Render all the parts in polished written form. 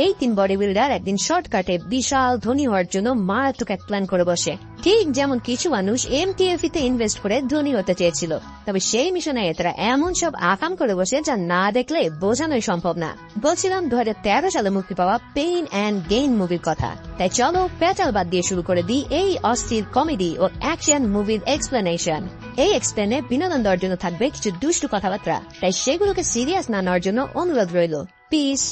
এই 3 body builder একদিন শর্টকাটে বিশাল ধনী হওয়ার জন্য মারাত্মক এক প্ল্যান করে বসে। ঠিক যেমন কিছু মানুষ MTF তে ইনভেস্ট করে ধনী হতে চেয়েছিল, তবে সেই মিশনে তারা এমন সব আকাম করে বসে যা না দেখলে বোঝানোই সম্ভব না। বলছিলাম 2013 সালে মুক্তি পাওয়া পেইন অ্যান্ড গেইন মুভির কথা। তাই চলো পেটাল বাদ দিয়ে শুরু করে দিই এই অস্থির কমেডি ও অ্যাকশন মুভির এক্সপ্লেনেশন। এই এক্সপ্লেনে বিনোদন দেওয়ার জন্য থাকবে কিছু দুষ্টু কথাবার্তা, তাই সেগুলোকে সিরিয়াস না নেওয়ার জন্য অনুরোধ রইল। পিস।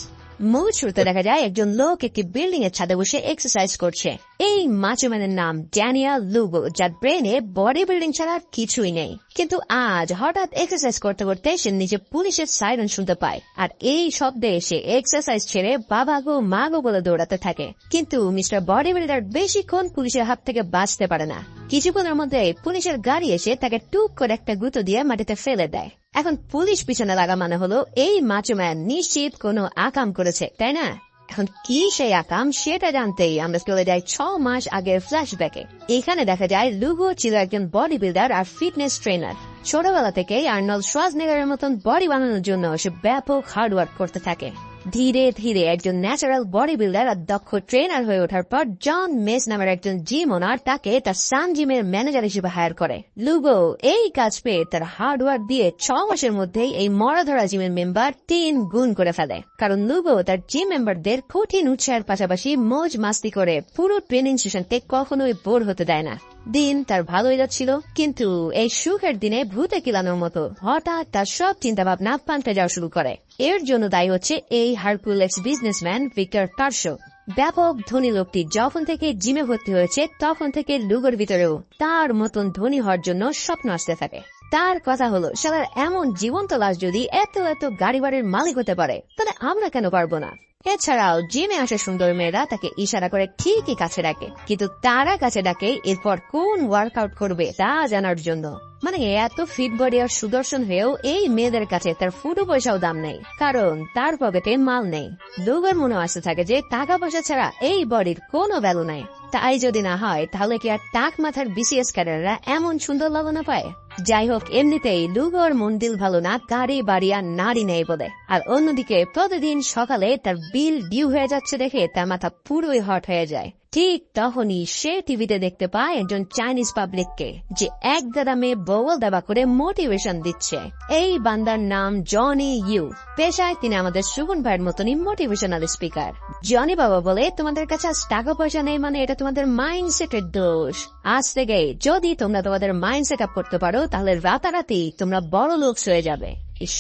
মুভির শুরুতে দেখা যায় একজন লোক একটি বিল্ডিং এর ছাদে বসে এক্সারসাইজ করছে। এই মাচোম্যানের নাম ড্যানিয়েল লুগো, যার ব্রেনে বডি বিল্ডিং ছাড়া কিছুই নেই। কিন্তু আজ হঠাৎ এক্সারসাইজ করতে করতে সে নিজে পুলিশের সাইরেন শুনতে পায়, আর এই শব্দে সে এক্সারসাইজ ছেড়ে বাবা গো মা গো বলে দৌড়াতে থাকে। কিন্তু মিস্টার বডি বিল্ডার বেশিক্ষণ পুলিশের হাত থেকে বাঁচতে পারে না। কিছুক্ষণের মধ্যে পুলিশের গাড়ি এসে তাকে টুক করে একটা গুঁতো দিয়ে মাটিতে ফেলে দেয়। এখন পুলিশ পিছনে লাগা মানে হলো এই মাচোম্যান নিশ্চিত কোনো আকাম করেছে, তাই না? এখন কি সেই আকাম সেটা জানতেই আমরা চলে যাই 6 মাস আগের ফ্ল্যাশব্যাকে। এখানে দেখা যায় লুগো ছিল একজন বডি বিল্ডার আর ফিটনেস ট্রেনার। ছোটবেলা থেকেই আর্নল্ড শোয়ার্জনেগারের মতন বডি বানানোর জন্য সে ব্যাপক হার্ডওয়ার্ক করতে থাকে। ধীরে ধীরে একজন ন্যাচারাল বডি বিল্ডার আর দক্ষ ট্রেনার হয়ে ওঠার পর জন মেস নামের একজন জিম ওনার তাকে তার সান জিমের ম্যানেজার হিসেবে হায়ার করে। লুগো এই কাজ পেয়ে তার হার্ডওয়ার্ক দিয়ে 6 মাসের মধ্যেই এই মরাধরা জিমের মেম্বার 3 গুণ করে ফেলে। কারণ লুগো তার জিম মেম্বারদের কঠিন উৎসাহের পাশাপাশি মৌজ মাস্তি করে পুরো ট্রেনিং সেশনকে কখনোই বোর হতে দেয় না। দিন তার ভালোই যাচ্ছিল, কিন্তু এই সুখের দিনে ভূতে কিলানোর মতো হঠাৎ তার সব চিন্তা ভাবনা পাল্টে যাওয়া শুরু করে। এর জন্য দায়ী হচ্ছে এই হারকুলেস বিজনেসম্যান ভিক্টর টারশো। ব্যাপক ধনী লোকটি যখন থেকে জিমে ভর্তি হয়েছে তখন থেকে লুগোর ভিতরেও তার মতন ধনী হওয়ার জন্য স্বপ্ন আসতে থাকে। তার কথা হলো, শালার এমন জীবন্ত লাশ যদি এত এত গাড়ি বাড়ির মালিক হতে পারে, তাহলে আমরা কেন পারবো না? এছাড়াও জিমে আসা সুন্দর মেয়েরা তাকে ইশারা করে ঠিকই কাছে ডাকে, কিন্তু তারা কাছে ডাকে এরপর কোন ওয়ার্কআউট করবে তা জানার জন্য। মানে এত ফিট বডি আর সুদর্শন হয়েও এই মেয়েদের কাছে তার ফুটো পয়সাও দাম নেই, কারণ তার পকেটে মাল নেই। লুগোর মনে আসতে থাকে যে টাকা পয়সা ছাড়া এই বডির কোনো ভ্যালু নাই। তাই যদি না হয় তাহলে কি আর টাক মাথার BCS ক্যাডাররা এমন সুন্দর লাভনা পায়? যাই হোক, এমনিতেই লুগোর মন দিল ভালো না গাড়ি বাড়ি আর নারী নেই বলে। আর অন্যদিকে প্রতিদিন সকালে তার বিল ডিউ হয়ে যাচ্ছে দেখে তার মাথা পুরোই হট হয়ে যায়। ঠিক তখনই সে টিভিতে দেখতে পায় একজন চাইনিজ পাবলিককে, যে এক দাদামে বওয়াল দাবা করে মোটিভেশন দিচ্ছে। এই বান্দার নাম জনি ইউ। পেশায় তিনি আমাদের সুগুন ভাইয়ের মতনই মোটিভেশনাল স্পিকার। জনি বাবা বলে, তোমাদের কাছে আজ টাকা পয়সা নেই মানে এটা তোমাদের মাইন্ডসেটের দোষ। আজ থেকে যদি তোমরা তোমাদের মাইন্ড সেট আপ করতে পারো তাহলে রাতারাতি তোমরা বড় লোক হয়ে যাবে।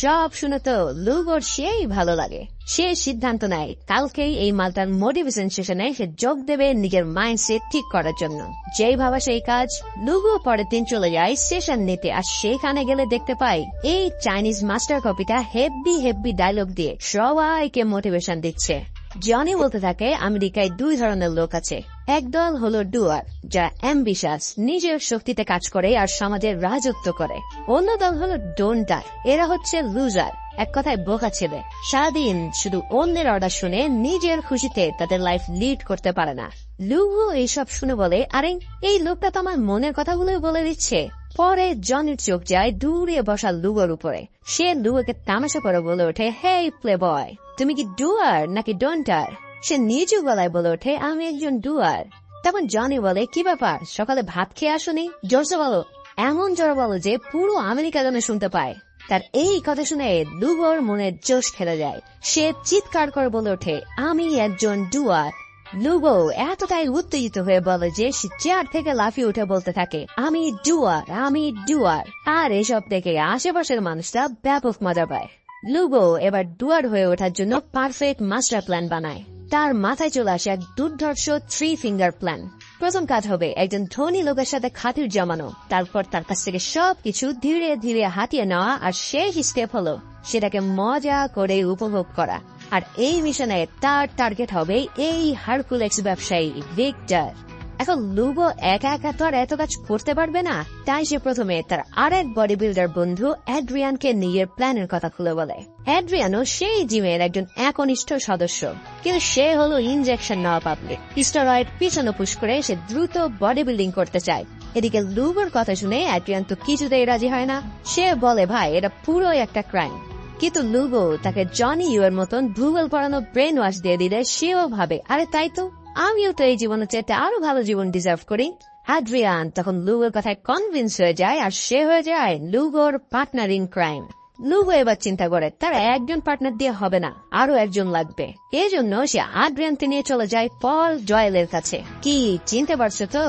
সব শুনে তো লুগোর সেই ভালো লাগে। সে সিদ্ধান্ত নেয় কালকেই এই মালটার মোটিভেশন সেশনে সে যোগ দেবে নিজের মাইন্ডসেট ঠিক করার জন্য। যেই ভাবা সেই কাজ। লুগো পরের দিন চলে যায় সেশন নিতে, আর সেখানে গেলে দেখতে পাই এই চাইনিজ মাস্টার কপিটা হেভি ডায়লগ দিয়ে সবাইকে মোটিভেশন দিচ্ছে। জনি বলতে থাকে আমেরিকায় 2 ধরনের লোক আছে। একদল হলো ডুয়ার, যারা অ্যাম্বিশাস, নিজের শক্তিতে কাজ করে আর সমাজের রাজত্ব করে। অন্য দল হলো ডোন্টার, এরা হচ্ছে লুজার, এক কথায় বোকা ছেলে। সারাদিন শুধু অন্যের অর্ডার শুনে নিজের খুশিতে তাদের লাইফ লিড করতে পারে না। লুগো এইসব শুনে বলে, আরে এই লোকটা তো আমার মনের কথাগুলো বলে দিচ্ছে। পরে জনির চোখ যায় দূরে বসা লুগোর উপরে। সে লুগোকে তামাশা করে বলে ওঠে, হেই প্লে বয়, তুমি কি ডুয়ার নাকি ডোন্টার? সে নিচু গলায় বলে ওঠে, আমি একজন ডুয়ার। তখন জনি বলে, কি ব্যাপার, সকালে ভাত খেয়ে আসোনি? জোরসে বলো, এমন জোর বলো যে পুরো আমেরিকা যেন শুনতে পায়। তার এই কথা শুনে লুগোর মনে জোশ খেলে যায়। সে চিৎকার করে বলে ওঠে, আমি একজন ডুয়ার। লুগো এতটাই উত্তেজিত হয়ে বলে যে সে চেয়ার থেকে লাফিয়ে উঠে বলতে থাকে, আমি ডুয়ার। আর এসব দেখে আশেপাশের মানুষরা ব্যাপক মজা পায়। লুগো এবার ডুয়ার হয়ে ওঠার জন্য পারফেক্ট মাস্টার প্ল্যান বানায়। তার মাথায় চলে আসে এক দুর্ধর্ষ 3 ফিঙ্গার প্ল্যান। প্রথম কাজ হবে একজন ধনী লোকের সাথে খাতির জমানো, তারপর তার কাছ থেকে সবকিছু ধীরে ধীরে হাতিয়ে নেওয়া, আর শেষ স্টেপ হলো সেটাকে মজা করে উপভোগ করা। আর এই মিশনে তার টার্গেট হবে এই হারকুলেস ব্যবসায়ী ভিক্টর। এখন লুগো একা একা তো আর এত কাজ করতে পারবে না, তাই সে প্রথমে তার আরেক বডি বিল্ডার বন্ধু অ্যাড্রিয়ানকে নিজের প্ল্যানের কথা খুলে বলে। অ্যাড্রিয়ানও সেই জিমের একজন একনিষ্ঠ সদস্য, কিন্তু সে হলো ইনজেকশন নেওয়া পাবলিক। স্টেরয়েড পিছনে পুশ করে সে দ্রুত বডি বিল্ডিং করতে চায়। এদিকে লুগোর কথা শুনে অ্যাড্রিয়ান তো কিছুতেই রাজি হয় না। সে বলে, ভাই এটা পুরোই একটা ক্রাইম। কিন্তু লুগো তাকে জনি ইউ এর মতন ভূগোল পড়ানো ব্রেন ওয়াশ দিয়ে দিলে সেও ভাবে আরে তাই তো, আমিও তো এই জীবনের চাইতে আরো ভালো জীবন ডিজার্ভ করি। অ্যাড্রিয়ান তখন লুগোর কথায় কনভিন্স হয়ে যায় আর সে হয়ে যায় লুগোর পার্টনার ইন ক্রাইম। লুগো এবার চিন্তা করে তার একজন পার্টনার দিয়ে হবে না, আরো একজন লাগবে। এই জন্য সে অ্যাড্রিয়ানকে নিয়ে চলে যায় পল জয়েলের কাছে। কি চিনতে পারছো তো?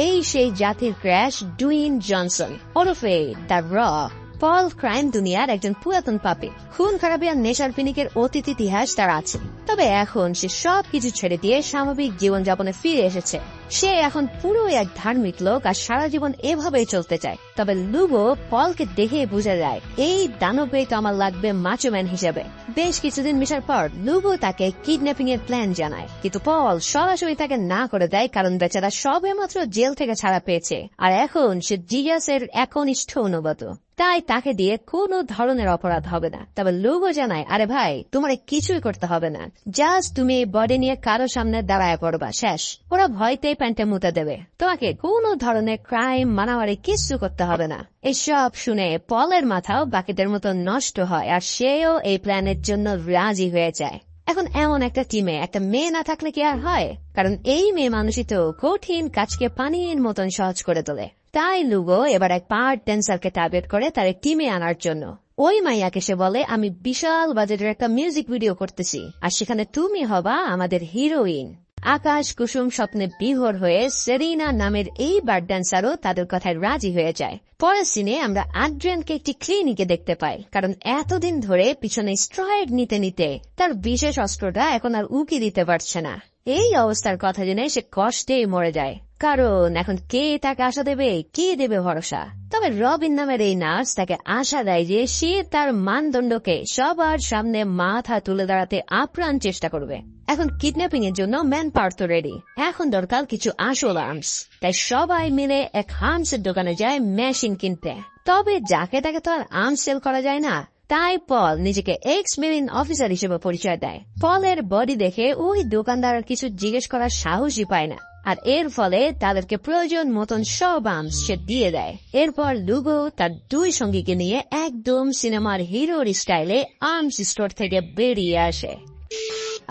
এই সেই জাতির ক্র্যাশ ডুইন জনসন ওরফে দ্য রক। পল ক্রাইম দুনিয়ার একজন পুরাতন পাপী, খুন খারাপি আর নেশার পিনিকের অতীত ইতিহাস তার আছে। তবে এখন সে সবকিছু ছেড়ে দিয়ে স্বাভাবিক জীবনযাপনে ফিরে এসেছে। সে এখন পুরো এক ধার্মিক লোক আর সারা জীবন এভাবেই চলতে চায়। তবে লুগো পলকে দেখে বোঝা যায় এই দানবেই তো আমার লাগবে মাচোম্যান হিসেবে। বেশ কিছুদিন মিশার পর লুগো তাকে কিডন্যাপিং এর প্ল্যান জানায়, কিন্তু পল সরাসরি তাকে না করে দেয়, কারণ বেচারা সবে মাত্র জেল থেকে ছাড়া পেয়েছে আর এখন সে জিজাসের একনিষ্ঠ অনুগত। তাই তাকে দিয়ে কোনো ধরনের অপরাধ হবে না। তবে লুগো জানায় আরে ভাই তোমার কিছুই করতে হবে না, জাস্ট তুমি এই বডি নিয়ে কারো সামনে দাঁড়ায় পড়বা, শেষ। ওরা ভয়তেই প্যান্টে মুতে দেবে, তোমাকে কোনো ধরনের ক্রাইম মানাওয়ারি কিছু করতে হবে না। এসব শুনে পলের মাথাও বাকিদের মতো নষ্ট হয় আর সেও এই প্ল্যানের জন্য রাজি হয়ে যায়। এখন এমন একটা টিমে একটা মেয়ে না থাকলে কি আর হয়, কারণ এই মেয়ে মানুষই তো কঠিন কাজকে পানির মতন সহজ করে তোলে। তাই লুগো এবার এক পার্ট ড্যান্সারকে টার্গেট করে তার টিমে আনার জন্য। ওই মাইয়াকে সে বলে আমি বিশাল বাজেটের একটা মিউজিক ভিডিও করতেছি আর সেখানে তুমি হবা আমাদের হিরোইন। আকাশ কুসুম স্বপ্নে বিহর হয়ে সেরিনা নামের এই বার ড্যান্সারও তাদের কথায় রাজি হয়ে যায়। পরের সিনে আমরা অ্যাড্রিয়ানকে একটি ক্লিনিকে দেখতে পাই, কারণ এতদিন ধরে পিছনে স্টেরয়েড নিতে নিতে তার বিশেষ অস্ত্রটা এখন আর উকি দিতে পারছে না। এই অবস্থার কথা জেনে সে কষ্টেই মরে যায়, কারণ এখন কে তাকে আশা দেবে, কে দেবে ভরসা। তবে রবিন নামের এই নার্স তাকে আশা দেয় যে সে তার মানদণ্ডকে সবার সামনে মাথা তুলে দাঁড়াতে আপ্রাণ চেষ্টা করবে। এখন কিডন্যাপিং এর জন্য ম্যান পাওয়ার তো রেডি, এখন দরকার কিছু আসল আর্মস। তাই সবাই মিলে এক আর্মসের দোকানে যায় মেশিন কিনতে। তবে যাকে তাকে তো আর আর্মস সেল করা যায় না, তাই পল নিজেকে এক্স মেরিন অফিসার হিসেবে পরিচয় দেয়। পলের বডি দেখে ওই দোকানদার কিছু জিজ্ঞেস করার সাহসই পায় না, আর এর ফলে তাদেরকে প্রয়োজন মতন সব আর্মস সে দিয়ে দেয়। এরপর লুগো তার দুই সঙ্গীকে নিয়ে একদম সিনেমার হিরোর স্টাইলে আর্মস স্টোর থেকে বেরিয়ে আসে।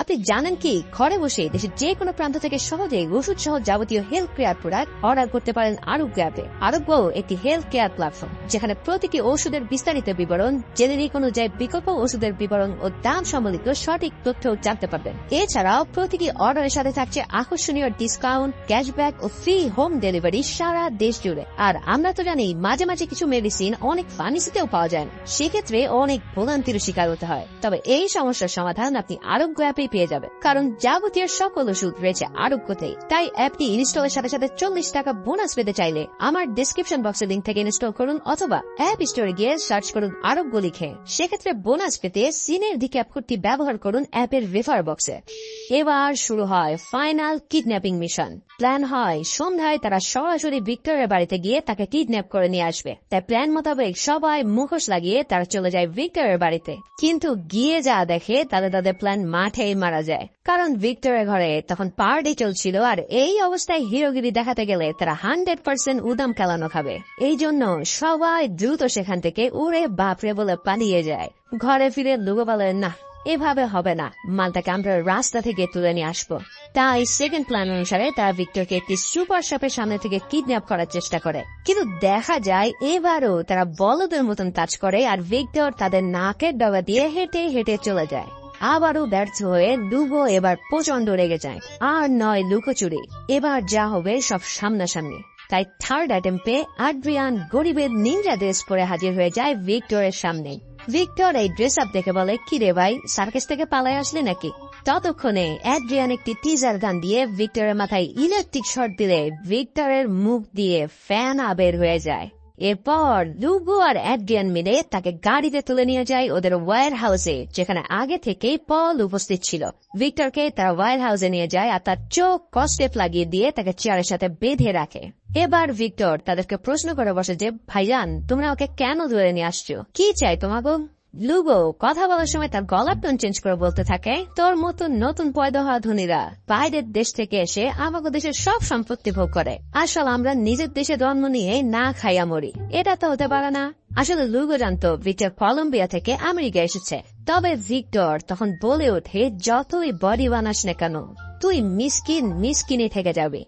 আপনি জানেন কি, ঘরে বসে দেশের যে কোনো প্রান্ত থেকে সহজেই ওষুধ সহ যাবতীয় হেলথ কেয়ার প্রোডাক্ট অর্ডার করতে পারেন আরোগ্য অ্যাপে। আরোগ্য একটি হেলথ কেয়ার প্ল্যাটফর্ম যেখানে প্রতিটি ওষুধের বিস্তারিত বিবরণ, জেনেরিক অনুযায়ী বিকল্প ওষুধের বিবরণ ও দাম সম্বলিত সঠিক তথ্য জানতে পারবেন। এছাড়াও প্রতিটি অর্ডারের সাথে থাকছে আকর্ষণীয় ডিসকাউন্ট, ক্যাশব্যাক ও ফ্রি হোম ডেলিভারি সারা দেশ জুড়ে। আর আমরা তো জানি মাঝে মাঝে কিছু মেডিসিন অনেক ফার্মেসিতেও পাওয়া যায় না, সেক্ষেত্রে অনেক ভোগান্তির শিকার হতে হয়। তবে এই সমস্যার সমাধান আপনি আরোগ্য অ্যাপে পেয়ে যাবে, কারণ যাবতীয় সকল ওষুধ রয়েছে আরোগ্যতেই। তাই অ্যাপটি ইনস্টলের সাথে সাথে 40 টাকা বোনাস পেতে চাইলে আমার ডেসক্রিপশন বক্সের লিংক থেকে ইনস্টল করুন, অথবা অ্যাপ স্টোরে গিয়ে সার্চ করুন আরোগ্য লিখে। সেক্ষেত্রে বোনাস পেতে সিনের দিকে কোডটি ব্যবহার করুন অ্যাপের রেফার বক্সে। এবার শুরু হয় ফাইনাল কিডন্যাপিং মিশন। প্ল্যান হয় সন্ধ্যায় তারা সরাসরি ভিক্টরের বাড়িতে গিয়ে তাকে কিডন্যাপ করে নিয়ে আসবে। তাই প্ল্যান মোতাবেক সবাই মুখোশ লাগিয়ে তারা চলে যায় ভিক্টরের বাড়িতে। কিন্তু গিয়ে যা দেখে তাদের প্ল্যান মাঠেই মারা যায়, কারণ ভিক্টরের ঘরে তখন পার্টি চলছিল আর এই অবস্থায় হিরোগিরি দেখাতে গেলে তারা 100% উদাম খেলানো খাবে। এই জন্য সবাই দ্রুত সেখান থেকে উড়ে বাপরে বলে পালিয়ে যায়। ঘরে ফিরে লুগো বলে না, এভাবে হবে না, মালটাকে আমরা রাস্তা থেকে তুলে নিয়ে আসবো। তাই সেকেন্ড প্ল্যান অনুসারে তারা ভিক্টরকে একটি সুপার শপের সামনে থেকে কিডন্যাপ করার চেষ্টা করে, কিন্তু দেখা যায় এবারও তারা বলদের মতন কাজ করে আর ভিক্টর তাদের নাকের ডগা দিয়ে হেঁটে হেঁটে চলে যায়। আবারও ব্যর্থ হয়ে লুগো এবার প্রচন্ড রেগে যায়। আর নয় লুকোচুরি, এবার যা হবে সব সামনাসামনি। তাই থার্ড অ্যাটেম্পে অ্যাড্রিয়ান গরিবের নিনজা ড্রেস পরে হাজির হয়ে যায় ভিক্টরের সামনে। ভিক্টর এই ড্রেস আপ দেখে বলে, কি রে ভাই, সার্কাস থেকে পালায় আসলে নাকি? ততক্ষণে অ্যাড্রিয়ান একটি টিজার গান দিয়ে ভিক্টরের মাথায় ইলেকট্রিক শর্ট দিলে ভিক্টরের মুখ দিয়ে ফ্যান বের হয়ে যায়। এরপর লুগো আর অ্যাড্রিয়ান মিলে তাকে গাড়িতে তুলে নিয়ে যায় ওদের ওয়্যার হাউসে, যেখানে আগে থেকেই পল উপস্থিত ছিল। ভিক্টরকে তারা ওয়্যার হাউসে নিয়ে যায় আর তার চোখ কস্টেপ লাগিয়ে দিয়ে তাকে চেয়ারের সাথে বেঁধে রাখে। এবার ভিক্টর তাদেরকে প্রশ্ন করে বসে যে, ভাইজান তোমরা ওকে কেন ধরে নিয়ে আসছো, কি চাই তোমাকে? লুগো কথা বলার সময় তার গলার টোন চেঞ্জ করে বলতে থাকে, তোর মতন নতুন পয়দা হওয়া ধনীরা বাইরের দেশ থেকে এসে আমাকে দেশের সব সম্পত্তি ভোগ করে, আসলে আমরা নিজের দেশে জন্ম নিয়ে না খাইয়া মরি, এটা তো হতে পারে না। আসলে লুগো জানতো ভিক্টর কলম্বিয়া থেকে আমেরিকা এসেছে, তবে ভিক্টর তখন বলে ওঠে, যতই বডি বানাস না কেন তুই মিসকিনই থেকে যাবে।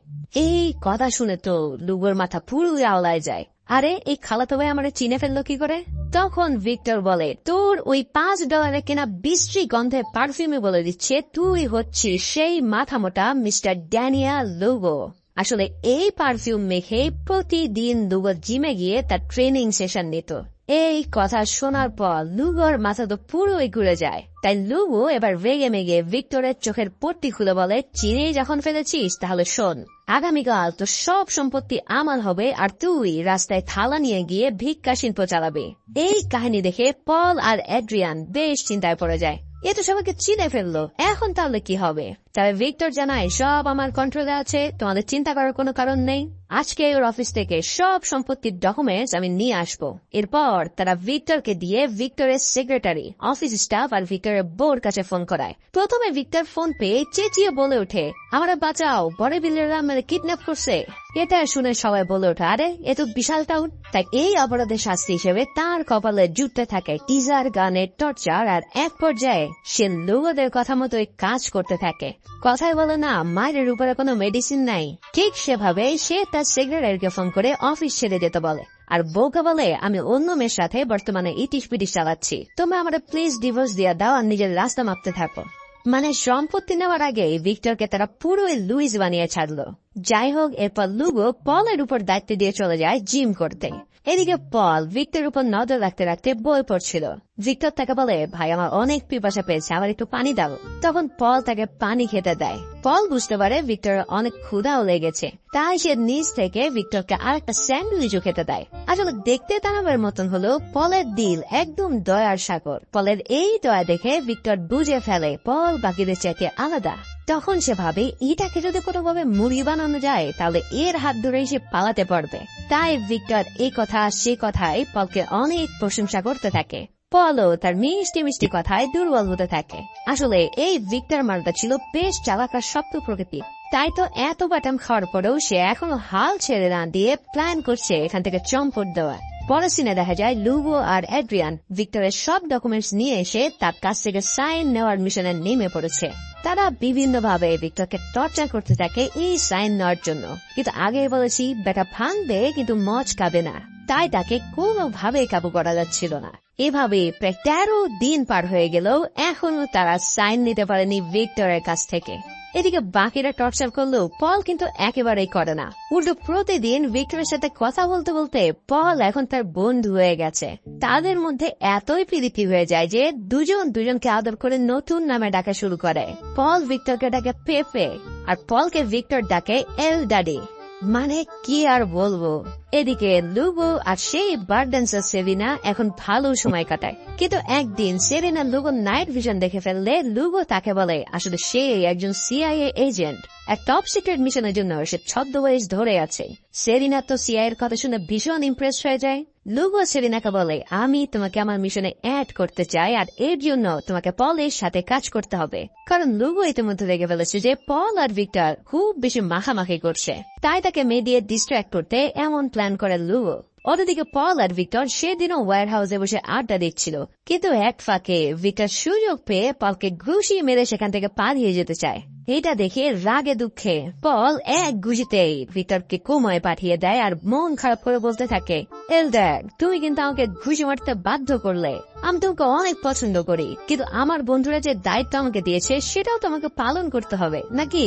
এই কথা শুনে তো লুগোর মাথা পুরোই আওলায় যায়। আরে এই খালাতো ভাই আমার চিনে ফেললো কি করে? তখন ভিক্টর বলে, তোর ওই $5 কেনা বিশ্রী গন্ধে পারফিউমে বলে দিচ্ছে তুই হচ্ছিস সেই মাথা মোটা মিস্টার ড্যানিয়েল লুগো। আসলে এই পারফিউম মেখে প্রতিদিন লুগো জিমে গিয়ে তার ট্রেনিং সেশন নিত। এই কথা শোনার পর লুগোর মাথা তো পুরোই ঘুরে যায়। তাই লুগো এবার রেগে মেগে ভিক্টরের চোখের পট্টি খুলে বলে, চিনে যখন ফেলেছিস তাহলে শোন, আগামীকাল তো সব সম্পত্তি আমার হবে আর তুই রাস্তায় থালা নিয়ে গিয়ে ভিক্ষা শিল্প চালাবে। এই কাহিনী দেখে পল আর অ্যাড্রিয়ান বেশ চিন্তায় পড়ে যায়। এ তো সবাইকে চিনে ফেললো, এখন তাহলে কি হবে? তবে ভিক্টর জানায়, সব আমার কন্ট্রোলে আছে, তোমাদের চিন্তা করার কোনো কারণ নেই। আজকে ওর অফিস থেকে সব সম্পত্তির ডকুমেন্টস আমি নিয়ে আসবো। এরপর তারা ভিক্টরকে দিয়ে ভিক্টরের সেক্রেটারি, অফিস স্টাফ আর ভিক্টরের বোর কাছে ফোন করায়। প্রথমে ভিক্টর ফোন পেয়ে চেঁচিয়ে বলে ওঠে, আমরা বাঁচাও, বড় বিলেরা মেরে কিডন্যাপ করছে। এটা শুনে সবাই বলে ওঠে, আরে এ তো বিশাল টাউন। তাই এই অপরাধের শাস্তি হিসেবে তার কপালে জুটতে থাকে টিজার গানের টর্চার, আর এক পর্যায়ে সে লুগোদের কথা মতোই কাজ করতে থাকে। কথায় বলে না, মায়ের উপরে কোনো মেডিসিন নাই, ঠিক সেভাবে সে তার সেক্রেটারিকে ফোন করে অফিস ছেড়ে যেতে বলে। আর বউকে বলে, আমি অন্য মেয়ের সাথে বর্তমানে ইটিশ পিটিশ চালাচ্ছি, তোমরা আমার প্লিজ ডিভোর্স দিয়ে দাও আর নিজের রাস্তা মাপতে থাকো। মানে সম্পত্তি নেওয়ার আগে ভিক্টরকে তারা পুরোই লুইস বানিয়ে ছাড়লো। যাই হোক, এরপর লুগো পলের উপর দায়িত্ব দিয়ে চলে যায় জিম করতে। এদিকে পল ভিক্টর উপর নজর রাখতে রাখতে বই পড়ছিল। ভিক্টর তাকে বলে, ভাই আমার অনেক পিপাসা পেয়েছে, আমার একটু পানি দাও। তখন পল তাকে পানি খেতে দেয়। পল বুঝতে পারে ভিক্টরের অনেক ক্ষুধাও লেগেছে, তাই সে নিজ থেকে ভিক্টরকে আরেকটা স্যান্ডউইচও খেতে দেয়। আসলে দেখতে তানাবের মতন হলো, পলের দিল একদম দয়ার সাগর। পলের এই দয়া দেখে ভিক্টর বুঝে ফেলে পল বাকিদের চাইতে আলাদা। তখন সে ভাবে, এটাকে যদি কোনোভাবে মুড়ি বানানো যায় তাহলে এর হাত ধরেই সে পালাতে পারবে। তাই ভিক্টর এই কথা সে কথায় পলকে অনেক প্রশংসা করতে থাকে। পলও তার মিষ্টি মিষ্টি কথায় দুর্বল হতে থাকে। আসলে এই ভিক্টর মালটা ছিল বেশ চালাক আর শক্ত প্রকৃতির। তাই তো এত বাটাম খাওয়ার পরেও সে এখনো হাল ছেড়ে না দিয়ে প্ল্যান করছে এখান থেকে চম্পট দেওয়া। পরের সিনে দেখা যায় লুগো আর অ্যাড্রিয়ান ভিক্টরের সব ডকুমেন্টস নিয়ে এসে তার কাছ থেকে সাইন নেওয়ার মিশনে নেমে পড়েছে। তারা বিভিন্নভাবে ভিক্টরকে টর্চার করতে থাকে এই সাইন নেওয়ার জন্য। কিন্তু আগে বলেছি, বেটা ভাঙবে কিন্তু মজ খাবে না, তাই তাকে কোনোভাবে কাবু করা যাচ্ছিল না। এভাবে প্রায় 13 দিন পার হয়ে গেলেও এখনো তারা সাইন নিতে পারেনি ভিক্টরের কাছ থেকে। এদিকে বাকিরা টর্চার করলেও পল কিন্তু একেবারেই করে না। উল্টো প্রতিদিন ভিক্টরের সাথে কথা বলতে বলতে পল এখন তার বন্ধু হয়ে গেছে। তাদের মধ্যে এতই প্রীতি হয়ে যায় যে দুজনকে আদর করে নতুন নামে ডাকা শুরু করে। পল ভিক্টরকে ডাকে পেপে, আর পলকে ভিক্টর ডাকে এল ডাডি। মানে কি আর বলবো। এদিকে লুগো আর সেই বারডেন্সার সেরিনা এখন ভালো সময় কাটায়। কিন্তু একদিন সেরিনা লুগো নাইট ভিশন দেখে ফেললে লুগো তাকে বলে, আসলে সে একজন CIA এজেন্ট, এক টপ সিক্রেট মিশনের জন্য সে ছদ্মবেশ ধরে আছে। সেরিনা তো CIA এর কথা শুনে ভীষণ ইমপ্রেস হয়ে যায়। লুগো সেরিনাকে বলে, আমি তোমাকে আমার মিশনে অ্যাড করতে চাই, আর এর জন্য তোমাকে পলের সাথে কাজ করতে হবে। কারণ লুগো ইতিমধ্যে দেখে ফেলেছে যে পল আর ভিক্টর খুব বেশি মাখামাখি করছে, তাই তাকে মেয়ে দিয়ে ডিস্ট্র্যাক্ট করতে এমন প্ল্যান করে লুগো। অন্যদিকে পল আর ভিক্টর সেদিনও ওয়্যার হাউসে বসে আড্ডা দিচ্ছিল, কিন্তু এক ফাঁকে ভিক্টর সুযোগ পেয়ে পলকে ঘুষি মেরে সেখান থেকে পালিয়ে যেতে চায়। এটা দেখে রাগে দুঃখে পল এক ঘুষিতেই ভিক্টরকে কোমায় পাঠিয়ে দেয় আর মন খারাপ করে বলতে থাকে, এলডার তুমি কিন্তু আমাকে ঘুষি মারতে বাধ্য করলে। আমি তোমাকে অনেক পছন্দ করি, কিন্তু আমার বন্ধুরা যে দায়িত্ব আমাকে দিয়েছে সেটাও তোমাকে পালন করতে হবে নাকি?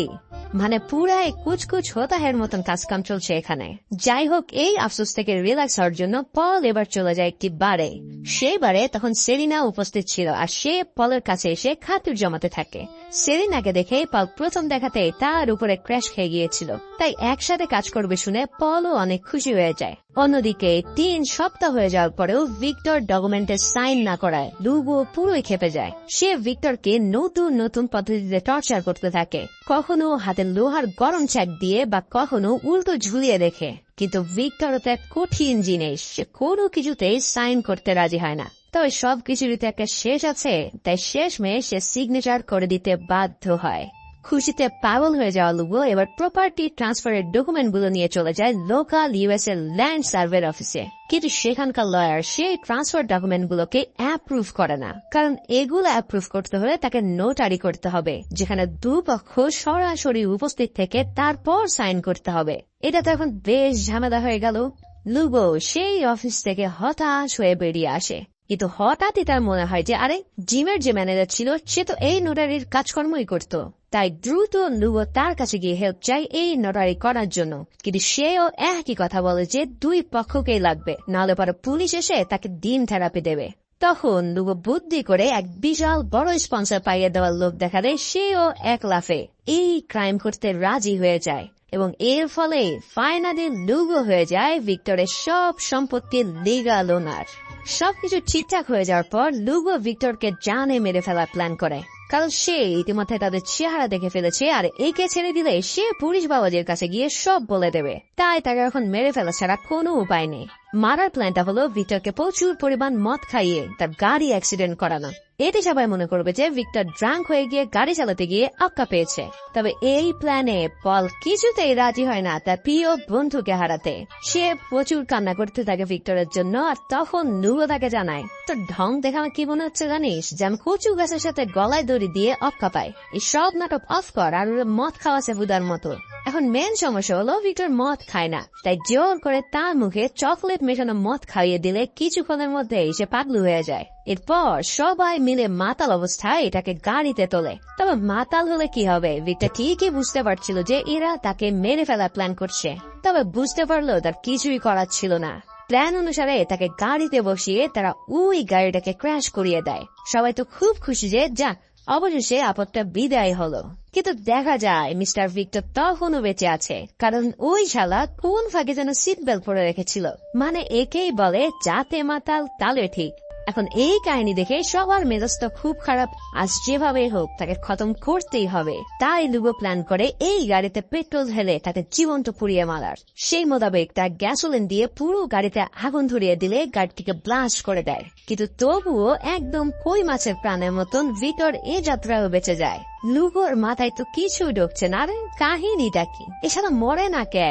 মানে পুরাই কুচকুচ হোতাহের মতন কাজকাম চলছে এখানে। যাই হোক, এই আফসোস থেকে রিল্যাক্স হওয়ার জন্য পল এবার চলে যায় একটি বারে। সেই বারে তখন সেরিনা উপস্থিত ছিল, আর সে পলের কাছে এসে খাতির জমাতে থাকে। সেরিনাকে দেখে পল প্রথম দেখাতে তার উপরে ক্র্যাশ খেয়ে গিয়েছিল, তাই একসাথে কাজ করবে শুনে পলও অনেক খুশি হয়ে যায়। অন্যদিকে 3 সপ্তাহ হয়ে যাওয়ার পরেও ভিক্টর ডকুমেন্টে সাইন না করায় লুগো পুরোই খেপে যায়। সে ভিক্টরকে নতুন নতুন পদ্ধতিতে টর্চার করতে থাকে, কখনো হাতে লোহার গরম ছ্যাক দিয়ে বা কখনো উল্টো ঝুলিয়ে রেখে। কিন্তু ভিক্টর তো এক কঠিন জিনিস, সে কোনো কিছুতেই সাইন করতে রাজি হয় না। তবে সবকিছুরই তো একটা শেষ আছে, তাই শেষমেশ সে সিগনেচার করে দিতে বাধ্য হয়। খুশিতে পাগল হয়ে যাওয়া লুগো এবার প্রপার্টি ট্রান্সফারের ডকুমেন্টগুলো নিয়ে চলে যায় লোকাল ইউএস এর ল্যান্ড সার্ভের অফিসে। কিন্তু সেখানকার লয়ার সেই ট্রান্সফার ডকুমেন্টগুলোকে অ্যাপ্রুভ করে না, কারণ এগুলো অ্যাপ্রুভ করতে হলে তাকে নোটারি করতে হবে, যেখানে দুপক্ষ সরাসরি উপস্থিত থেকে তারপর সাইন করতে হবে। এটা তো এখন বেশ ঝামেলা হয়ে গেল। লুগো সেই অফিস থেকে হতাশ হয়ে বেরিয়ে আসে, কিন্তু হঠাৎই তার মনে হয় যে আরে জিমের যে ম্যানেজার ছিল সে তো এই নোটারির কাজকর্মই করত। তাই দ্রুত লুগো তার কাছে গিয়ে হেল্প চাই এই নোটারি করার জন্য। কিন্তু সেও একই কথা বলে যে দুই পক্ষকেই লাগবে, নাহলে পরে পুলিশ এসে তাকে দিন থেরাপি দেবে। তখন লুগো বুদ্ধি করে এক বিশাল বড় স্পন্সর পাইয়ে দেওয়ার লোক দেখালে সেও এক লাফে এই ক্রাইম করতে রাজি হয়ে যায়, এবং এর ফলে ফাইনালি লুগো হয়ে যায় ভিক্টরের সব সম্পত্তির লিগ্যাল ওনার। সবকিছু ঠিকঠাক হয়ে যাওয়ার পর লুগো ভিক্টরকে জানে মেরে ফেলার প্ল্যান করে, কারণ সে ইতিমধ্যে তাদের চেহারা দেখে ফেলেছে, আর একে ছেড়ে দিলে সে পুলিশ বাবাদের কাছে গিয়ে সব বলে দেবে। তাই তাকে এখন মেরে ফেলা ছাড়া কোনো উপায় নেই। মারার প্ল্যানটা হলো ভিক্টরকে প্রচুর পরিমাণ মদ খাইয়ে তার গাড়ি অ্যাক্সিডেন্ট করানো। এতে সবাই মনে করবে যে ভিক্টর ড্রাঙ্ক হয়ে গিয়ে গাড়ি চালাতে গিয়ে আক্কা পেয়েছে। তবে এই প্ল্যানে পল কিছুতেই রাজি হয় না তার প্রিয় বন্ধুকে হারাতে। সে প্রচুর কান্না করতে থাকে ভিক্টরের জন্য, আর তখন লুগো তাকে জানায় তোর ঢং দেখে আমার কি মনে হচ্ছে জানিস, যে আমি কচু গাছের সাথে গলায় দড়ি দিয়ে আক্কা পাই। এই সব নাটক অফ কর, আর মদ খাওয়াছে বুদার মতো। এখন মেন সমস্যা হলো ভিক্টর মদ খায় না, তাই জোর করে তার মুখে চকলেট মেশানো মদ খাইয়ে দিলে কিছুক্ষণের মধ্যেই সে পাগলু হয়ে যায়। এরপর সবাই মিলে মাতাল অবস্থায় এটাকে গাড়িতে তোলে। তবে মাতাল হলে কি হবে, ভিক্টর ঠিকই বুঝতে পারছিল যে এরা তাকে মেরে ফেলার প্ল্যান করছে, তবে বুঝতে পারলো তার কিছুই করার ছিল না। প্ল্যান অনুসারে তাকে গাড়িতে বসিয়ে তারা ওই গাড়িটাকে ক্র্যাশ করিয়ে দেয়। সবাই তো খুব খুশি যে যাক অবশেষে আপদটা বিদায় হলো। কিন্তু দেখা যায় মিস্টার ভিক্টর তখনও বেঁচে আছে, কারণ ওই শালা কোন ফাঁকে যেন সিট বেল্ট পরে রেখেছিল। মানে একেই বলে যাতে মাতাল তালে ঠিক। এখন এই কাহিনী দেখে সবার মেজাজ তো খুব খারাপ, আজ যেভাবে হোক তাকে খতম করতেই হবে। তাই লুগো প্ল্যান করে এই গাড়িতে পেট্রোল ঢেলে তাকে জীবন্ত পুড়িয়ে মারার। সেই মোতাবেক তার গ্যাসোলিন দিয়ে পুরো গাড়িতে আগুন ধরিয়ে দিলে গাড়িটিকে ব্লাস্ট করে দেয়। কিন্তু তবুও একদম কই মাছের প্রাণের মতন ভিক্টর এ যাত্রাও বেঁচে যায়। লুগোর মাথায় তো কিছু ঢুকছে না, রে কাহিনীটা কি, এছাড়া মরে না কে?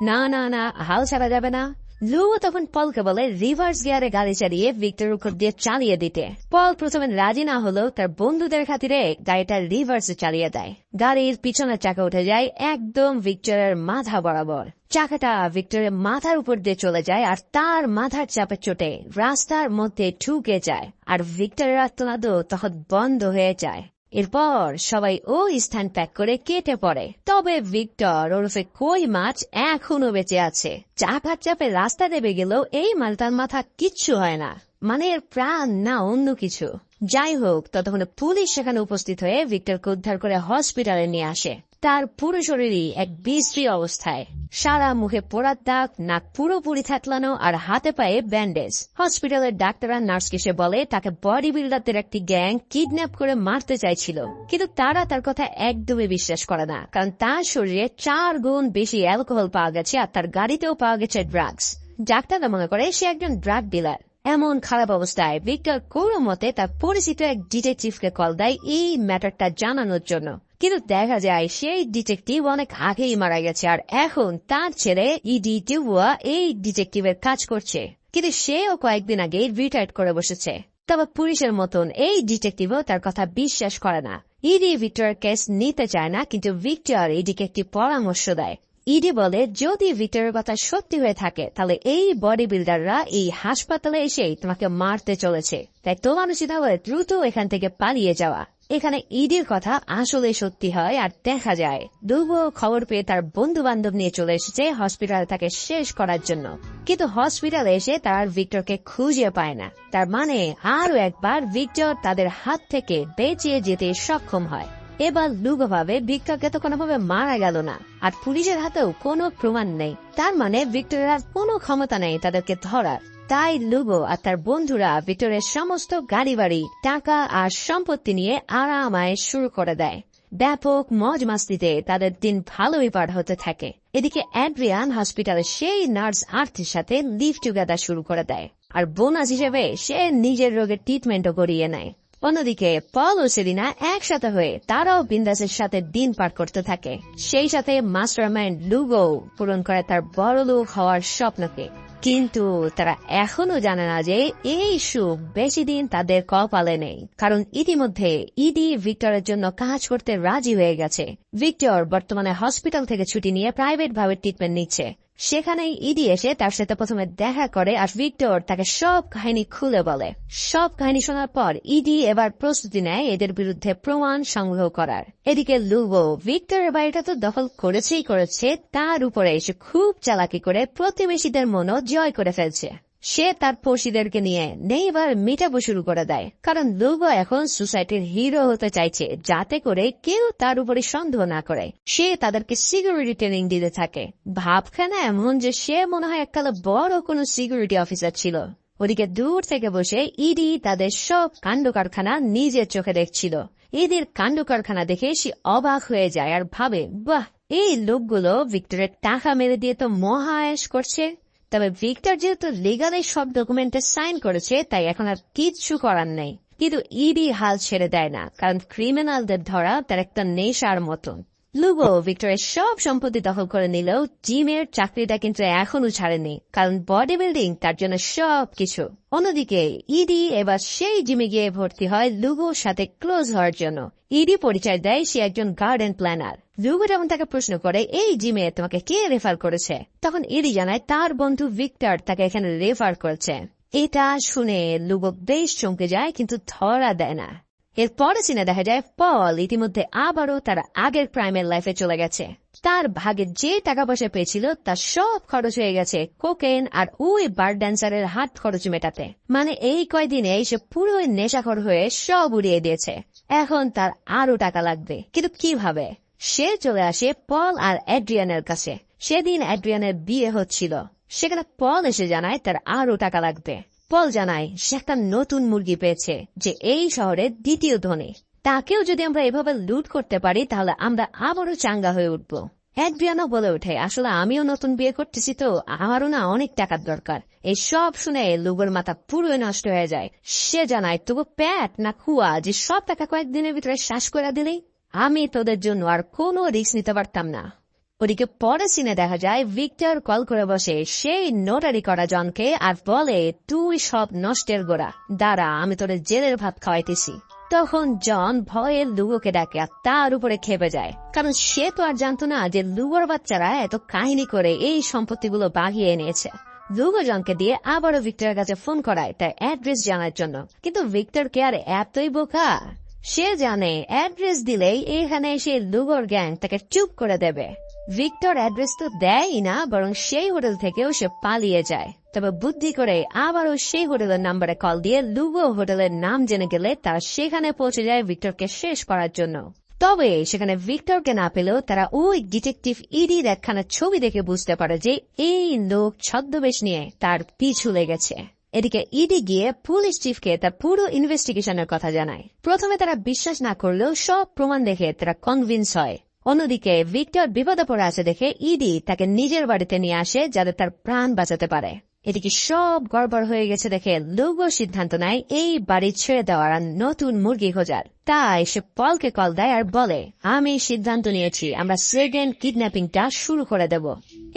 না না না, হাল ছাড়া যাবে না। লুগো তখন পলকে বলে রিভার্স গিয়ারে গাড়ি চালিয়ে ভিক্টর উপর দিয়ে চালিয়ে দিতে। পল প্রথমে রাজি না হলেও তার বন্ধুদের খাতিরে গাড়িটা রিভার্সে চালিয়ে দেয়। গাড়ির পিছনের চাকা উঠে যায় একদম ভিক্টরের মাথা বরাবর। চাকাটা ভিক্টরের মাথার উপর দিয়ে চলে যায়, আর তার মাথার চাপে চোটে রাস্তার মধ্যে ঢুকে যায়, আর ভিক্টরের আত্মনাদও তখন বন্ধ হয়ে যায়। এরপর সবাই ওই স্থান প্যাক করে কেটে পড়ে। তবে ভিক্টর ওরফে কই মাছ এখনো বেঁচে আছে। চাকার চাপে রাস্তা দেবে গেলেও এই মালটার মাথা কিচ্ছু হয় না, মানে এর প্রাণ না অন্য কিছু। যাই হোক, ততক্ষণ পুলিশ সেখানে উপস্থিত হয়ে ভিক্টরকে উদ্ধার করে হসপিটালে নিয়ে আসে। তার পুরো শরীরই এক বিশ্রী অবস্থায়, সারা মুখে পোড়ার দাগ, নাক পুরোপুরি থাতলানো, আর হাতে পায়ে ব্যান্ডেজ। হসপিটালের ডাক্তাররা নার্সকে সে বলে তাকে বডি বিল্ডারদের একটি গ্যাং কিডন্যাপ করে মারতে চাইছিল, কিন্তু তারা তার কথা একদমই বিশ্বাস করে না, কারণ তার শরীরে 4 গুণ বেশি অ্যালকোহল পাওয়া গেছে, আর তার গাড়িতেও পাওয়া গেছে ড্রাগস। ডাক্তাররা মনে করে সে একজন ড্রাগ ডিলার। এমন খারাপ অবস্থায় ভিক্টর কোনো মতে তার পরিচিত এক ডিটেকটিভকে কল দেয় এই ম্যাটারটা জানানোর জন্য। কিন্তু দেখা যায় সেই ডিটেকটিভ অনেক আগেই মারা গেছে, আর এখন তার ছেলে ইডি টিউয়া এই ডিটেকটিভের কাজ করছে। কিন্তু সেও কয়েকদিন আগে রিটায়ার করে বসেছে। তবে পুলিশের মতন এই ডিটেকটিভও তার কথা বিশ্বাস করে না। ইডি ভিক্টরের কেস নিতে চায় না, কিন্তু ভিক্টর ইডিকে একটি পরামর্শ দেয়। ইডি বলে যদি ভিক্টরের কথা সত্যি হয়ে থাকে তাহলে এই বডি বিল্ডাররা এই হাসপাতালে এসেই তোমাকে মারতে চলেছে, তাই তোমার উচিত হবে দ্রুত এখান থেকে পালিয়ে যাওয়া। এখানে ইডির কথা আসলে সত্যি হয়, আর দেখা যায় দুর্বল খবর পেয়ে তার বন্ধু বান্ধব নিয়ে চলে এসেছে হসপিটালে তাকে শেষ করার জন্য। কিন্তু হসপিটালে এসে তার ভিক্টরকে খুঁজে পায় না। তার মানে আরো একবার ভিক্টর তাদের হাত থেকে বেঁচে যেতে সক্ষম হয়। এবার লুগো ভাবে ভিক্টরকে তো কোনোভাবে মারা গেল না, আর পুলিশের হাতেও কোনো প্রমাণ নেই, তার মানে ভিক্টরের আর কোনো ক্ষমতা নেই তাদেরকে ধরার। তাই লুগো আর তার বন্ধুরা ভিক্টরের সমস্ত গাড়ি বাড়ি, টাকা আর সম্পত্তি নিয়ে আরামায় শুরু করে দেয়। ব্যাপক মজ মাস্তিতে তাদের দিন ভালোই পার হতে থাকে। এদিকে অ্যাড্রিয়ান হসপিটালে সেই নার্স আর্থের সাথে লিভ টুগেদার শুরু করে দেয়। আর বোনাস হিসেবে সে নিজের রোগের ট্রিটমেন্টও করিয়ে নেয়। অন্যদিকে পল ও সেলিনা একসাথে হয়ে তারাও বিন্দাসের সাথে দিন পার করতে থাকে। সেই সাথে মাস্টারমাইন্ড লুগো পূরণ করে তার বড়লোক হওয়ার স্বপ্নকে। কিন্তু তারা এখনো জানে না যে এই সুখ বেশি দিন তাদের কপালে নেই, কারণ ইতিমধ্যে ইডি ভিক্টরের জন্য কাজ করতে রাজি হয়ে গেছে। ভিক্টর বর্তমানে হসপিটাল থেকে ছুটি নিয়ে প্রাইভেট ভাবে ট্রিটমেন্ট নিচ্ছে। সেখানেই ইডি এসে তার সাথে প্রথমে দেখা করে আর ভিক্টর তাকে সব কাহিনী খুলে বলে। সব কাহিনী শোনার পর ইডি এবার প্রস্তুতি নেয় এদের বিরুদ্ধে প্রমাণ সংগ্রহ করার। এদিকে লুগো ভিক্টরের বাড়িটা তো দখল করেছে, তার উপরে এসে খুব চালাকি করে প্রতিবেশীদের মনও জয় করে ফেলছে। সে তার পড়শিদেরকে নিয়ে নেইবার মেটাবো শুরু করে দেয়, কারণ লুগো এখন সোসাইটির হিরো হতে চাইছে, যাতে করে কেউ তার উপরে সন্দেহ না করে। সে তাদেরকে সিকিউরিটি ট্রেনিং দিতে থাকে। ভাবখানা এমন যে সে মনে হয় এককালে বড় কোনো সিকিউরিটি অফিসার ছিল। ওদিকে দূর থেকে বসে ইডি তাদের সব কাণ্ড কারখানা নিজের চোখে দেখছিল। এদের কাণ্ড কারখানা দেখে সে অবাক হয়ে যায় আর ভাবে, বাহ, এই লোকগুলো ভিক্টরের টাকা মেরে দিয়ে তো মহা আয়েশ করছে। তবে ভিক্টর যেহেতু লিগালি সব ডকুমেন্টে সাইন করেছে, তাই এখন আর কিচ্ছু করার নেই। কিন্তু ইডি হাল ছেড়ে দেয় না, কারণ ক্রিমিনালদের ধরা তার একটা নেশার মতন। লুগো ভিক্টরের সব সম্পত্তি দখল করে নিলেও জিমের চাকরিটা কিন্তু এখনো ছাড়েনি, কারণ বডি বিল্ডিং তার জন্য সবকিছু। অন্যদিকে ইডি এবার সেই জিমে গিয়ে ভর্তি হয় লুগোর সাথে ক্লোজ হওয়ার জন্য। ইডি পরিচয় দেয় সে একজন গার্ডেন প্ল্যানার। লুগো যেমন তাকে প্রশ্ন করে, এই জিমে তোমাকে কে রেফার করেছে? তখন ইডি জানায় তার বন্ধু ভিক্টর তাকে এখানে রেফার করেছে। এটা শুনে লুগো বেশ চমকে যায়, কিন্তু ধরা দেয় না। এরপরে সিনে দেখা যায় পল ইতিমধ্যে আবারও তার আগের ক্রাইমের লাইফে চলে গেছে। তার ভাগে যে টাকা পয়সা পেয়েছিল তার সব খরচ হয়ে গেছে কোকেন আর ওই বার ড্যান্সারের হাত খরচ মেটাতে। মানে এই কয়দিনে সে পুরো নেশাখোর হয়ে সব উড়িয়ে দিয়েছে। এখন তার আরো টাকা লাগবে, কিন্তু কিভাবে? সে চলে আসে পল আর অ্যাড্রিয়ানের কাছে। সেদিন অ্যাড্রিয়ানের বিয়ে হচ্ছিল, সেখানে পল এসে জানায় তার আরো টাকা লাগবে। পল জানায় সে একটা নতুন মুরগি পেয়েছে, যে এই শহরের দ্বিতীয় ধনী। তাকেও যদি আমরা এভাবে লুট করতে পারি তাহলে আমরা আবারও চাঙ্গা হয়ে উঠব। অ্যাড্রিয়ানা বলে ওঠে, আসলে আমিও নতুন বিয়ে করতেছি তো আমারও না অনেক টাকার দরকার। এই সব শুনে লুগোর মাথা পুরো নষ্ট হয়ে যায়। সে জানায়, তবু প্যাট না খুয়া যে সব টাকা কয়েকদিনের ভিতরে শ্বাস করে দিলেই? আমি তোদের জন্য আর কোনো রিস্ক নিতে পারতাম না। ওদিকে পরে সিনে দেখা যায় ভিক্টর কল করে বসে সেই নোটারি করা জনকে আর বলে, তুই সব নষ্টের গোড়া, দাঁড়া আমি তোদের জেলের ভাত খাওয়াইতেছি। তখন জন ভয়ে লুগোকে ডাকে আর তার উপরে খেপে যায়, কারণ সে তো আর জানতো না যে লুগোর বাচ্চারা এত কাহিনী করে এই সম্পত্তিগুলো বাগিয়ে এনেছে। লুগো জনকে দিয়ে আবারও ভিক্টরের কাছে ফোন করায় তার অ্যাড্রেস জানার জন্য, কিন্তু ভিক্টর কে আর এতই বোকা? সে জানে অ্যাড্রেস দিলেই এখানে এসে লুগোর গ্যাং তাকে চুপ করে দেবে। ভিক্টর অ্যাড্রেস তো দেয়ই না, বরং সেই হোটেল থেকেও সে পালিয়ে যায়। তবে বুদ্ধি করে আবারও সেই হোটেলের নাম্বারে কল দিয়ে লুগো হোটেলের নাম জেনে গেলে তারা সেখানে পৌঁছে যায় ভিক্টরকে শেষ করার জন্য। তবে সেখানে ভিক্টরকে না পেলেও তারা ওই ডিটেকটিভ ইডির একখানা ছবি দেখে বুঝতে পারে যে এই লোক ছদ্মবেশ নিয়ে তার পিছু লেগেছে। এদিকে ইডি গিয়ে পুলিশ চিফকে তার পুরো ইনভেস্টিগেশনের কথা জানায়। প্রথমে তারা বিশ্বাস না করলেও সব প্রমাণ দেখে তারা কনভিন্স হয়। অন্যদিকে ভিক্টর বিপদে পড়ে আছে দেখে ইডি তাকে নিজের বাড়িতে নিয়ে আসে, যাতে তার প্রাণ বাঁচাতে পারে। এদিকে সব গড়বড় হয়ে গেছে দেখে লুগো সিদ্ধান্ত নেয় এই বাড়ি ছেড়ে দেওয়ার আর নতুন মুরগি খোঁজার। তাই সে পলকে কল দেয় আর বলে, আমি সিদ্ধান্ত নিয়েছি, আমরা সেকেন্ড কিডন্যাপিংটা শুরু করে দেব।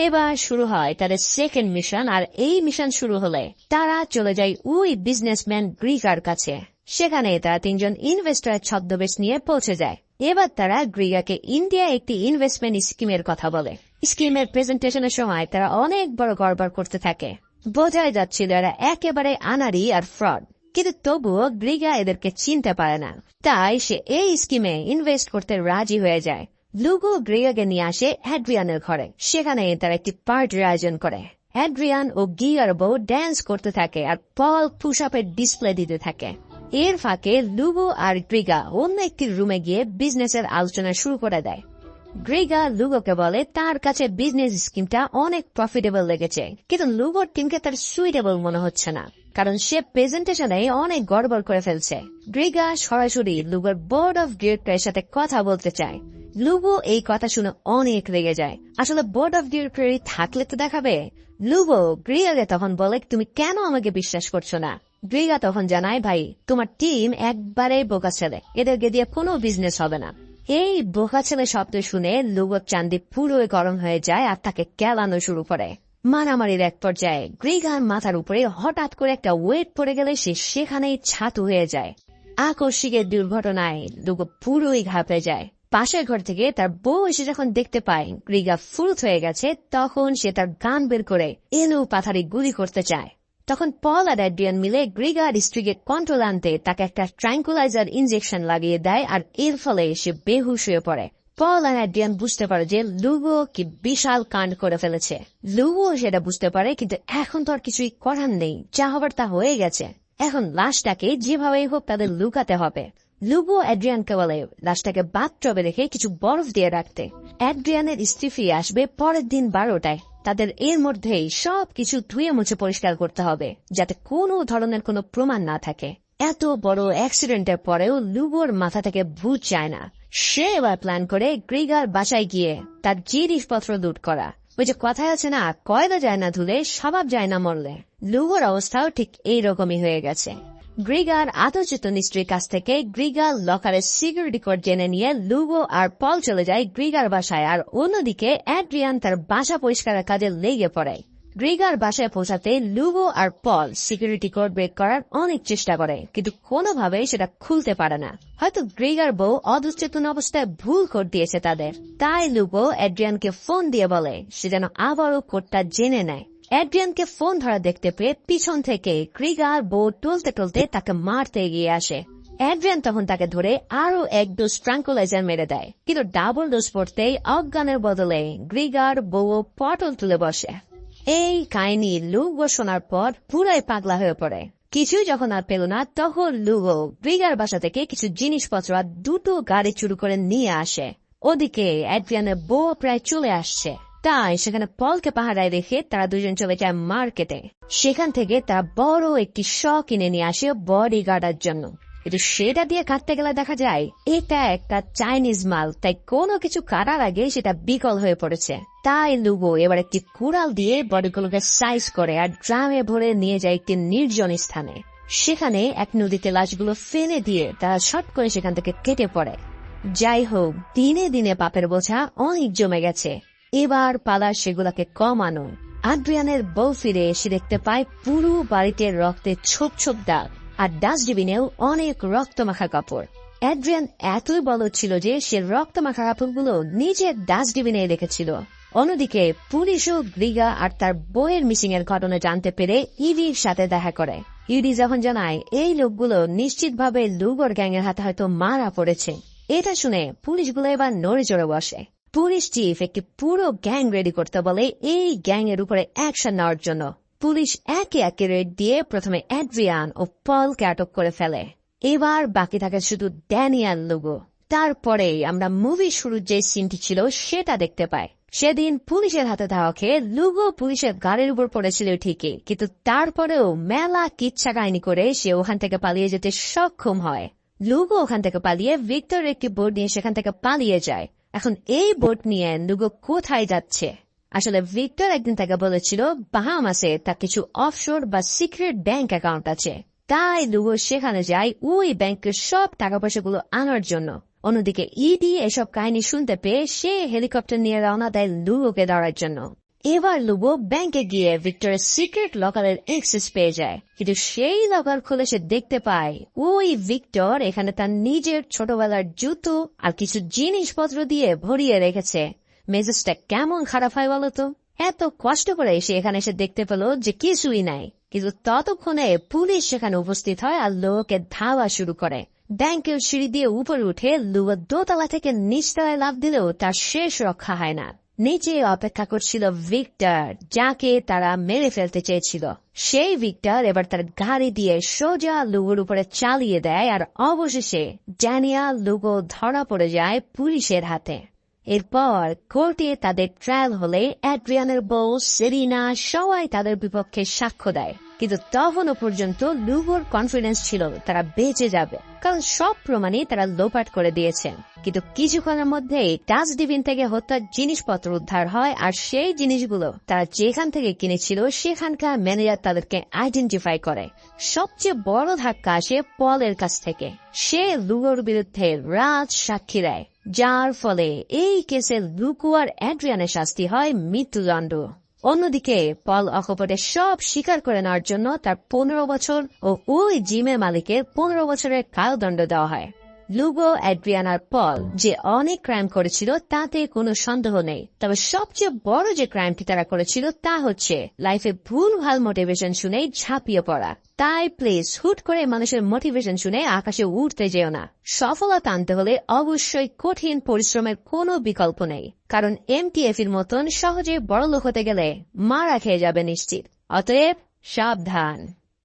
এবার শুরু হয় তাদের সেকেন্ড মিশন, আর এই মিশন শুরু হলে তারা চলে যায় ওই বিজনেসম্যান গ্রিগার কাছে। সেখানে তারা তিনজন ইনভেস্টরের ছদ্মবেশ নিয়ে পৌঁছে যায়। এবার তারা গ্রিগাকে ইন্ডিয়া একটি ইনভেস্টমেন্ট স্কিমের কথা বলে। স্কিমের প্রেজেন্টেশনের সময় তারা অনেক বড় গড়বড় করতে থাকে। বোঝাই যাচ্ছিল এরা একেবারে আনাড়ি আর ফ্রড, কিন্তু তবুও গ্রিগা এদেরকে চিনতে পারে না। তাই সে এই স্কিমে ইনভেস্ট করতে রাজি হয়ে যায়। লুগো গ্রিগাকে নিয়ে আসে অ্যাড্রিয়ানের ঘরে। সেখানে তারা একটি পার্টির আয়োজন করে। অ্যাড্রিয়ান ও গিয়ার বউ ড্যান্স করতে থাকে আর পল পুশ আপের ডিসপ্লে দিতে থাকে। এর ফাঁকে লুগো আর গ্রিগা অন্য একটি রুমে গিয়ে বিজনেসের আলোচনা শুরু করে দেয়। গ্রিগা লুগোকে বলে তার কাছে বিজনেস স্কিমটা অনেক প্রফিটেবল লেগেছে, কিন্তু লুগোর টিমকে তার সুইটেবল মনে হচ্ছে না, কারণ সে প্রেজেন্টেশনে অনেক গড়বড় করে ফেলছে। গ্রিগা সরাসরি লুগোর বোর্ড অফ ডিরেক্টরের সাথে কথা বলতে চায়। লুগো এই কথা শুনে অনেক রেগে যায়। আসলে বোর্ড অফ ডিরেক্টরি থাকলে তো দেখাবে। লুগো গ্রিগাকে তখন বলে, তুমি কেন আমাকে বিশ্বাস করছো না? গ্রিগা তখন জানায়, ভাই তোমার টিম একবারে বোকা ছেলে, এদেরকে দিয়ে কোনো বিজনেস হবে না। এই বোকা ছেলে শব্দ শুনে লুগোর চান্দি পুরোই গরম হয়ে যায় আর তাকে কেলানো শুরু করে। মারামারির এক পর্যায়ে গ্রিগার মাথার উপরে হঠাৎ করে একটা ওয়েট পড়ে গেলে সে সেখানেই ছাতু হয়ে যায়। আকস্মিকের দুর্ঘটনায় লুগো পুরোই ঘাবড়ে যায়। পাশের ঘর থেকে তার বউ এসে যখন দেখতে পায় গ্রিগা ফুরুত হয়ে গেছে, তখন সে তার গান বের করে এলো পাথারি গুলি করতে চায়। তখন পল আর অ্যাড্রিয়ান মিলে গ্রিগার স্ত্রীকে কন্ট্রোল আনতে তাকে একটা ট্রাঙ্কুলাইজার ইনজেকশন লাগিয়ে দেয় আর এর ফলে সে বেহুশ হয়ে পড়ে। পল আর অ্যাড্রিয়ান বুঝতে পারে যে লুগো কি বিশাল কাণ্ড করে ফেলেছে। লুগো সেটা বুঝতে পারে, কিন্তু এখন তো আর কিছুই করার নেই, যা হবার তা হয়ে গেছে। এখন লাশটাকে যেভাবেই হোক তাদের লুকাতে হবে। লুগো অ্যাড্রিয়ানকে বলে লাশটাকে বাথটবে রেখে কিছু বরফ দিয়ে রাখতে। অ্যাড্রিয়ানের স্ত্রী ফিরে আসবে পরের দিন 12টায়। তাদের এর মধ্যেই সবকিছু ধুয়ে মুছে পরিষ্কার করতে হবে, যাতে কোনো ধরনের কোনো প্রমাণ না থাকে। এত বড় অ্যাক্সিডেন্টের পরেও লুগোর মাথা থেকে ভূত চায় না। সে এবার প্ল্যান করে গ্রিগার বাসায় গিয়ে তার জিনিসপত্র লুট করা। ওই যে কথায় আছে না, কয়লা যায় না ধুলে স্বভাব যায় না মরলে। লুগোর অবস্থাও ঠিক এইরকমই হয়ে গেছে। গ্রিগার আতচেতন স্ত্রীর কাছ থেকে গ্রিগার লকারের সিকিউরিটি কোড জেনে নিয়ে লুগো আর পল চলে যায় গ্রিগার বাসায়, আর অন্যদিকে অ্যাড্রিয়ান তার বাসা পরিষ্কারের কাজে লেগে পড়ে। গ্রিগার বাসায় পৌঁছাতে লুগো আর পল সিকিউরিটি কোড ব্রেক করার অনেক চেষ্টা করে, কিন্তু কোনোভাবেই সেটা খুলতে পারে না। হয়তো গ্রিগার বউ অদচেতন অবস্থায় ভুল কোড দিয়েছে তাদের। তাই লুগো অ্যাড্রিয়ানকে ফোন দিয়ে বলে সে যেন আবারও কোডটা জেনে নেয়। অ্যাড্রিয়ানকে ফোন ধরা দেখতে পেয়ে পিছন থেকে গ্রিগার বউ টলতে টলতে তাকে মারতে এগিয়ে আসে। অ্যাড্রিয়ান তখন তাকে ধরে আরো এক ডোজ ট্রাঙ্কুলাইজার মেরে দেয়, কিন্তু ডাবল ডোজ পড়তেই অজ্ঞানের বদলে গ্রিগার বউ পটল তুলে বসে। এই কাহিনী লুগো শোনার পর পুরাই পাগলা হয়ে পড়ে। কিছু যখন আর পেল না, তখন লুগো গ্রিগার বাসা থেকে কিছু জিনিসপত্র আর 2টো গাড়ি চুরি করে নিয়ে আসে। ওদিকে অ্যাড্রিয়ানের বউ প্রায় চলে আসছে, তাই সেখানে পলকে পাহারায় রেখে তারা দুজন চলে যায় মার্কেটে। সেখান থেকে তারা বড় একটি শ কিনে নিয়ে আসে বডি গার্ডার জন্য, কিন্তু সেটা দিয়ে কাটতে গেলে দেখা যায় এটা একটা চাইনিজ মাল, তাই কোনো কিছু কাটার আগে সেটা বিকল হয়ে পড়েছে। তাই লুগো এবার একটি কুড়াল দিয়ে বডিগুলোকে সাইজ করে আর ড্রামে ভরে নিয়ে যায় একটি নির্জন স্থানে। সেখানে এক নদীতে লাশগুলো ফেলে দিয়ে তারা শট করে সেখান থেকে কেটে পড়ে। যাই হোক, দিনে দিনে পাপের বোঝা অনেক জমে গেছে, এবার পালা সেগুলাকে কমানো। অ্যাড্রিয়ানের বউ ফিরে এসে দেখতে পায় পুরো বাড়িতে রক্তের ছোপ ছোপ দাগ, আর ডাস্টবিনেও অনেক রক্ত মাখা কাপড়। অ্যাড্রিয়ান এতই বলদ ছিল যে সে রক্ত মাখা কাপড়গুলো নিজের ডাস্টবিনে রেখেছিল। অন্যদিকে পুলিশও গ্রিগা আর তার বউয়ের মিসিং এর ঘটনা জানতে পেরে ইডির সাথে দেখা করে। ইডি যখন জানায় এই লোকগুলো নিশ্চিতভাবে লুগোর গ্যাংয়ের হাতে হয়তো মারা পড়েছে, এটা শুনে পুলিশগুলো এবার নড়ে চড়ে বসে। পুলিশ চিফ একটি পুরো গ্যাং রেডি করতে বলে এই গ্যাং এর উপরে অ্যাকশন নেওয়ার জন্য। পুলিশ একে একে রেড দিয়ে প্রথমে অ্যাড্রিয়ান ও পলকে আটক করে ফেলে। এবার বাকি থাকে শুধু ড্যানিয়াল লুগো। তারপরে আমরা মুভি শুরুর যে সিনটি ছিল সেটা দেখতে পাই। সেদিন পুলিশের হাতে ধাওয়া খেয়ে লুগো পুলিশের গাড়ির উপর পড়েছিল ঠিকই, কিন্তু তারপরেও মেলা কিচ্ছা কাহিনী করে সে ওখান থেকে পালিয়ে যেতে সক্ষম হয়। লুগো ওখান থেকে পালিয়ে ভিক্টর একটি বোট নিয়ে সেখান থেকে পালিয়ে যায়। এখন এই বোট নিয়ে লুগো কোথায় যাচ্ছে? আসলে ভিক্টর একদিন তাকে বলেছিল বাহামাসে তার কিছু অফশোর বা সিক্রেট ব্যাংক অ্যাকাউন্ট আছে, তাই লুগো সেখানে যায় ওই ব্যাংকের সব টাকা পয়সাগুলো আনার জন্য। অন্যদিকে ইডি এসব কাহিনী শুনতে পেয়ে সে হেলিকপ্টার নিয়ে রওনা দেয় লুগোকে ধরার জন্য। এবার লুগো ব্যাংকে গিয়ে ভিক্টরের সিক্রেট লকারের অ্যাক্সেস পেয়ে যায়, কিন্তু সেই লকার খুলে সে দেখতে পায় ওই ভিক্টর এখানে তার নিজের ছোটবেলার জুতো আর কিছু জিনিসপত্র দিয়ে ভরিয়ে রেখেছে। মেজাজটা কেমন খারাপ হয় বলতো? এত কষ্ট করে সে এখানে এসে দেখতে পেল যে কিছুই নাই, কিন্তু ততক্ষণে পুলিশ সেখানে উপস্থিত হয় আর লোকে ধাওয়া শুরু করে। ব্যাংকের সিঁড়ি দিয়ে উপরে উঠে লুগো দোতলা থেকে নিচতলায় লাফ দিলেও তার শেষ রক্ষা হয় না। নিচে অপেক্ষা করছিল ভিক্টর, যাকে তারা মেরে ফেলতে চেয়েছিল। সেই ভিক্টর এবার তার গাড়ি দিয়ে সোজা লুগোর উপরে চালিয়ে দেয়, আর অবশেষে ড্যানিয়াল লুগো ধরা পড়ে যায় পুলিশের হাতে। এরপর কোর্টে তাদের ট্রায়াল হলে অ্যাড্রিয়ানের বউ সেরিনা সবাই তাদের বিপক্ষে সাক্ষ্য দেয়। কিন্তু তখনও পর্যন্ত লুগোর কনফিডেন্স ছিল তারা বেঁচে যাবে, কারণ সব প্রমাণই তারা লোপাট করে দিয়েছেন। কিন্তু কিছুক্ষণের মধ্যেই টাচ ডিভিন থেকে হত্যার জিনিসপত্র উদ্ধার হয়, আর সেই জিনিসগুলো তারা যেখান থেকে কিনেছিল সেখানকার ম্যানেজার তাদেরকে আইডেন্টিফাই করে। সবচেয়ে বড় ধাক্কা আসে পলের কাছ থেকে। সে লুগোর বিরুদ্ধে রাজ সাক্ষী দেয়, যার ফলে এই কেসে লুকো আর অ্যাড্রিয়ানের শাস্তি হয় মৃত্যুদণ্ড। অন্যদিকে পল অকপটে সব স্বীকার করে নেওয়ার জন্য তার 15 বছর ও ওই জিমের মালিকের 15 বছরের কারাদণ্ড দেওয়া হয়। লুগো, অ্যাড্রিয়ান আর পল যে অনেক ক্রাইম করেছিল তাতে কোনো সন্দেহ নেই, তবে সবচেয়ে বড় যে ক্রাইমটি তারা করেছিল তা হচ্ছে লাইফে ভুলভাল মোটিভেশন শুনেই ঝাঁপিয়ে পড়া। তাই প্লিজ হুট করে মানুষের মোটিভেশন শুনে আকাশে উঠতে যেও না। সফলতা আনতে হলে অবশ্যই কঠিন পরিশ্রমের কোনো বিকল্প নেই, কারণ MTF এর মতন সহজে বড়লোক হতে গেলে মারা খেয়ে যাবে নিশ্চিত। অতএব সাবধান।